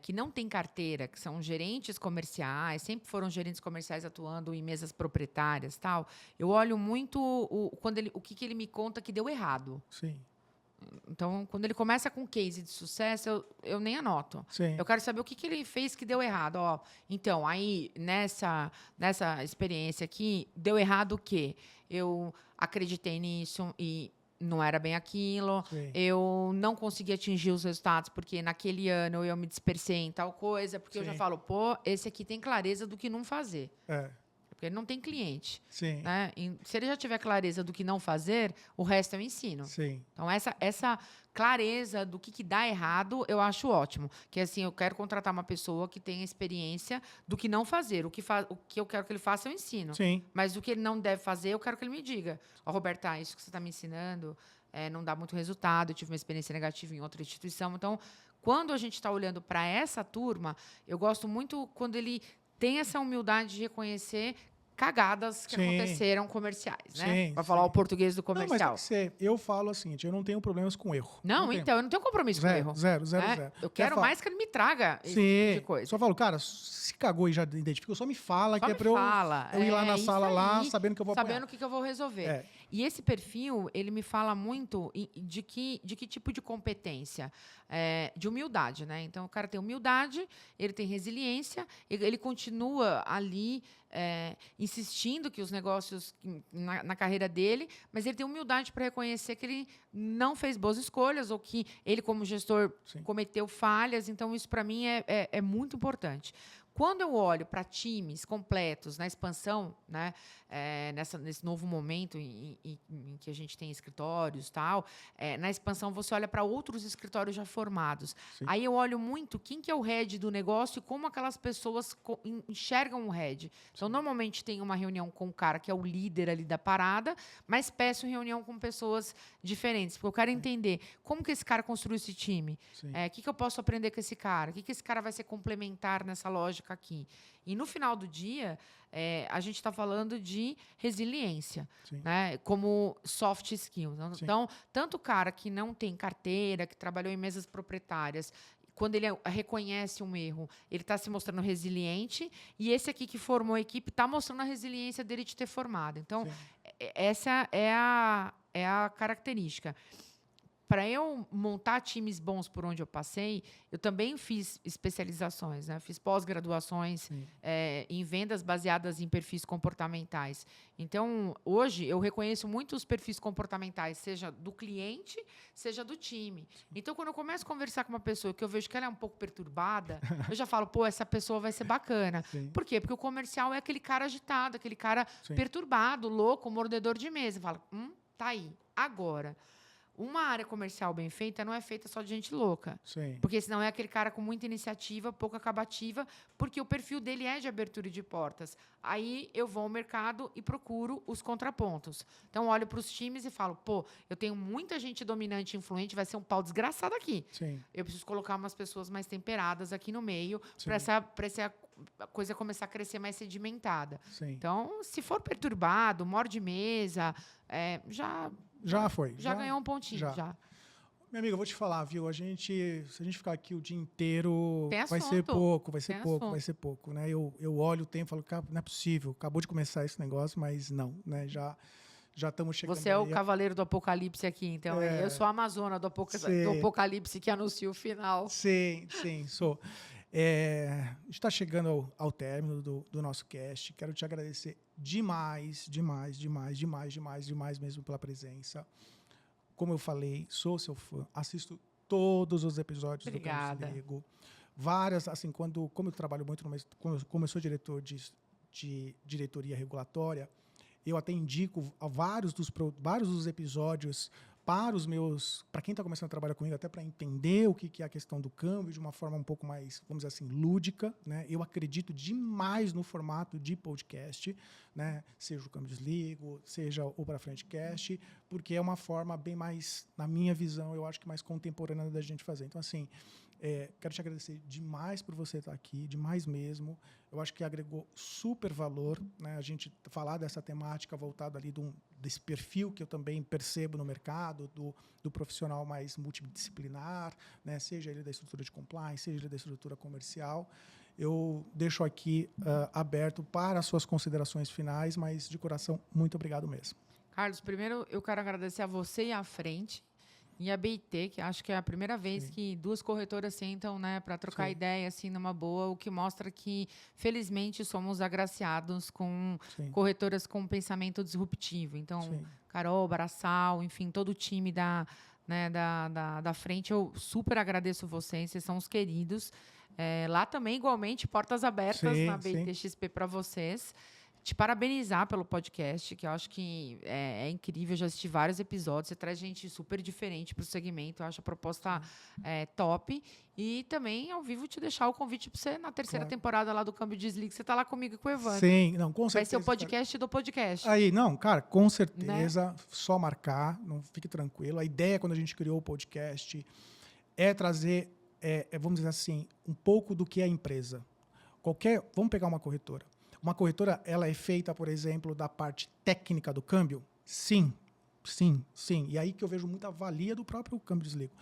que não tem carteira, que são gerentes comerciais, sempre foram gerentes comerciais atuando em mesas proprietárias, tal. Eu olho muito o que ele me conta que deu errado. Sim. Então, quando ele começa com case de sucesso, eu nem anoto. Sim. Eu quero saber o que ele fez que deu errado. Ó, então, aí, nessa experiência aqui, deu errado o quê? Eu acreditei nisso e não era bem aquilo. Sim. Eu não consegui atingir os resultados porque naquele ano eu me dispersei em tal coisa. Porque eu já Sim. falo, pô, esse aqui tem clareza do que não fazer. É. Porque ele não tem cliente. Sim. Né? Se ele já tiver clareza do que não fazer, o resto eu ensino. Sim. Então, essa clareza do que dá errado, eu acho ótimo. Que assim, eu quero contratar uma pessoa que tenha experiência do que não fazer. O que eu quero que ele faça, eu ensino. Sim. Mas o que ele não deve fazer, eu quero que ele me diga. Ó, Roberta, isso que você está me ensinando não dá muito resultado. Eu tive uma experiência negativa em outra instituição. Então, quando a gente está olhando para essa turma, eu gosto muito quando ele tem essa humildade de reconhecer cagadas que aconteceram comerciais, né? Para falar o português do comercial. Não, mas tem que ser. Eu falo assim, eu não tenho problemas com erro. Não, então, eu não tenho compromisso com erro. Zero. Eu quero mais que ele me traga esse tipo de coisa. Só falo, cara, se cagou e já identificou, só me fala, que é pra eu ir lá na sala lá, sabendo que eu vou apanhar. Sabendo o que eu vou resolver. E esse perfil, ele me fala muito de que tipo de competência? De humildade, né? Então, o cara tem humildade, ele tem resiliência, ele continua ali insistindo que os negócios na carreira dele, mas ele tem humildade para reconhecer que ele não fez boas escolhas ou que ele, como gestor, cometeu falhas. Então, isso, para mim, é muito importante. Quando eu olho para times completos na expansão, né, nesse novo momento em que a gente tem escritórios e tal, na expansão você olha para outros escritórios já formados. Sim. Aí eu olho muito quem que é o head do negócio e como aquelas pessoas enxergam o head. Então, normalmente tem uma reunião com o cara que é o líder ali da parada, mas peço reunião com pessoas diferentes, porque eu quero entender como que esse cara construiu esse time, o que eu posso aprender com esse cara, o que esse cara vai ser complementar nessa lógica aqui. E no final do dia, a gente está falando de resiliência, né, como soft skills. Então, tanto o cara que não tem carteira, que trabalhou em mesas proprietárias, quando ele reconhece um erro, ele está se mostrando resiliente, e esse aqui que formou a equipe está mostrando a resiliência dele de ter formado. Então, essa é a característica. Para eu montar times bons por onde eu passei, eu também fiz especializações, né? Fiz pós-graduações em vendas baseadas em perfis comportamentais. Então, hoje, eu reconheço muito os perfis comportamentais, seja do cliente, seja do time. Então, quando eu começo a conversar com uma pessoa que eu vejo que ela é um pouco perturbada, eu já falo, pô, essa pessoa vai ser bacana. Por quê? Porque o comercial é aquele cara agitado, aquele cara perturbado, louco, mordedor de mesa. Fala, tá aí. Agora, uma área comercial bem feita não é feita só de gente louca. Porque senão é aquele cara com muita iniciativa, pouco acabativa, porque o perfil dele é de abertura de portas. Aí eu vou ao mercado e procuro os contrapontos. Então, olho para os times e falo, pô, eu tenho muita gente dominante e influente, vai ser um pau desgraçado aqui. Eu preciso colocar umas pessoas mais temperadas aqui no meio para essa coisa começar a crescer mais sedimentada. Então, se for perturbado, morde mesa, já foi. Já ganhou um pontinho, já. Minha amiga, eu vou te falar, viu? Se a gente ficar aqui o dia inteiro, vai ser pouco, né? Eu olho o tempo e falo, cara, não é possível, acabou de começar esse negócio, mas não, né? Já estamos chegando. Você é o cavaleiro do apocalipse aqui, então. Eu sou a amazona do apocalipse que anuncia o final. Sim, sou. A gente está chegando ao término do nosso cast. Quero te agradecer demais mesmo pela presença. Como eu falei, sou seu fã, assisto todos os episódios do Campus Ligo. Várias, assim, como eu trabalho muito, como eu sou diretor de diretoria regulatória, eu até indico vários dos episódios para quem está começando a trabalhar comigo, até para entender o que é a questão do câmbio de uma forma um pouco mais, vamos dizer assim, lúdica, né? Eu acredito demais no formato de podcast, né? Seja o Câmbio Desligo, seja o Para Frente Cast, porque é uma forma bem mais, na minha visão, eu acho que mais contemporânea da gente fazer. Então, assim, quero te agradecer demais por você estar aqui, demais mesmo. Eu acho que agregou super valor, né? A gente falar dessa temática voltada ali desse perfil que eu também percebo no mercado, do profissional mais multidisciplinar, né? Seja ele da estrutura de compliance, seja ele da estrutura comercial. Eu deixo aqui aberto para as suas considerações finais, mas de coração, muito obrigado mesmo. Carlos, primeiro eu quero agradecer a você e à Frente E a BIT, que acho que é a primeira vez que duas corretoras sentam, né, para trocar ideia, assim, numa boa, o que mostra que, felizmente, somos agraciados com corretoras com pensamento disruptivo. Então, Carol, Braçal, enfim, todo o time da frente, eu super agradeço vocês são os queridos. Lá também, igualmente, portas abertas na BIT XP para vocês. Te parabenizar pelo podcast, que eu acho que é incrível. Eu já assisti vários episódios. Você traz gente super diferente para o segmento. Eu acho a proposta top. E também, ao vivo, te deixar o convite para você, na terceira temporada lá do Câmbio Desligue, você está lá comigo e com o Evandro. Sim, não, com certeza. Vai ser o podcast do podcast. Aí, não, cara, com certeza. Né? Só marcar, não fique tranquilo. A ideia, quando a gente criou o podcast, é trazer, vamos dizer assim, um pouco do que é a empresa. Vamos pegar uma corretora. Uma corretora, ela é feita, por exemplo, da parte técnica do câmbio? Sim. E aí que eu vejo muita valia do próprio Câmbio Desligo.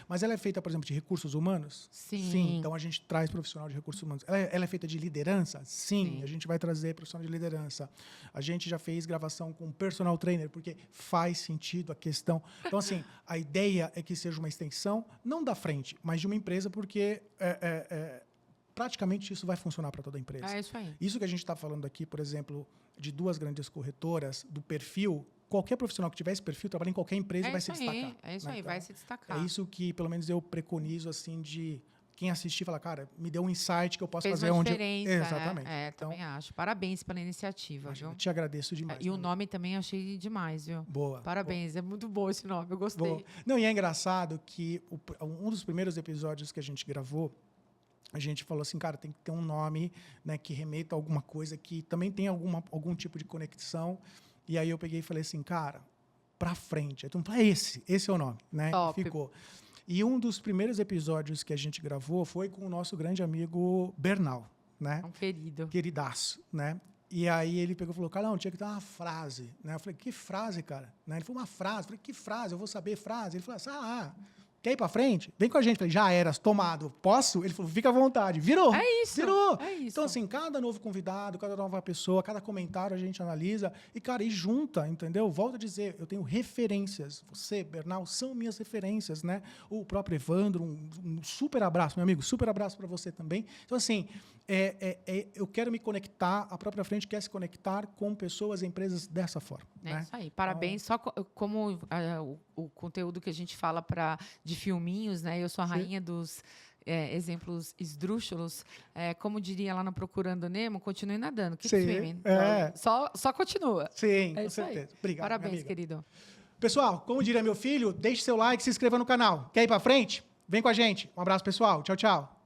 Mas ela é feita, por exemplo, de recursos humanos? Sim. Então, a gente traz profissional de recursos humanos. Ela é feita de liderança? Sim. A gente vai trazer profissional de liderança. A gente já fez gravação com personal trainer, porque faz sentido a questão. Então, assim, a ideia é que seja uma extensão, não da frente, mas de uma empresa, porque praticamente isso vai funcionar para toda a empresa. É isso aí. Isso que a gente está falando aqui, por exemplo, de duas grandes corretoras, do perfil, qualquer profissional que tiver esse perfil, trabalha em qualquer empresa e vai se destacar. É isso aí, então, vai se destacar. É isso que, pelo menos, eu preconizo, assim, de quem assistir falar, cara, me deu um insight que eu posso fazer uma onde... diferença, Exatamente. Então, também acho. Parabéns pela iniciativa, viu? Eu te agradeço demais. E o nome também achei demais, viu? Boa. Parabéns, é muito bom esse nome, eu gostei. Boa. Não, e é engraçado que um dos primeiros episódios que a gente gravou, a gente falou assim, cara, tem que ter um nome, né, que remeta a alguma coisa que também tem algum tipo de conexão. E aí eu peguei e falei assim, cara, pra frente. Aí tu falou, esse é o nome, né? Top. Ficou. E um dos primeiros episódios que a gente gravou foi com o nosso grande amigo Bernal, né? Um querido. Queridaço, né? E aí ele pegou e falou, cara, não, tinha que ter uma frase, né? Eu falei, que frase, cara? Né? Ele falou, uma frase. Eu falei, que frase? Eu vou saber frase. Ele falou assim, quer ir pra frente? Vem com a gente. Eu falei, já eras, tomado. Posso? Ele falou, fica à vontade. Virou. É isso. Virou. É isso. Então, assim, cada novo convidado, cada nova pessoa, cada comentário a gente analisa e, cara, e junta, entendeu? Volto a dizer, eu tenho referências. Você, Bernal, são minhas referências, né? O próprio Evandro, um super abraço, meu amigo. Super abraço para você também. Então, assim, eu quero me conectar, a própria frente quer se conectar com pessoas e empresas dessa forma. É né? isso aí. Parabéns. Só como o conteúdo que a gente fala de filminhos, né? Eu sou a rainha dos exemplos esdrúxulos. Como diria lá no Procurando Nemo, continue nadando. Keep swimming. Só continua. Sim, com certeza. Aí. Obrigado, parabéns, querido. Pessoal, como diria meu filho, deixe seu like, se inscreva no canal. Quer ir pra frente? Vem com a gente. Um abraço, pessoal. Tchau, tchau.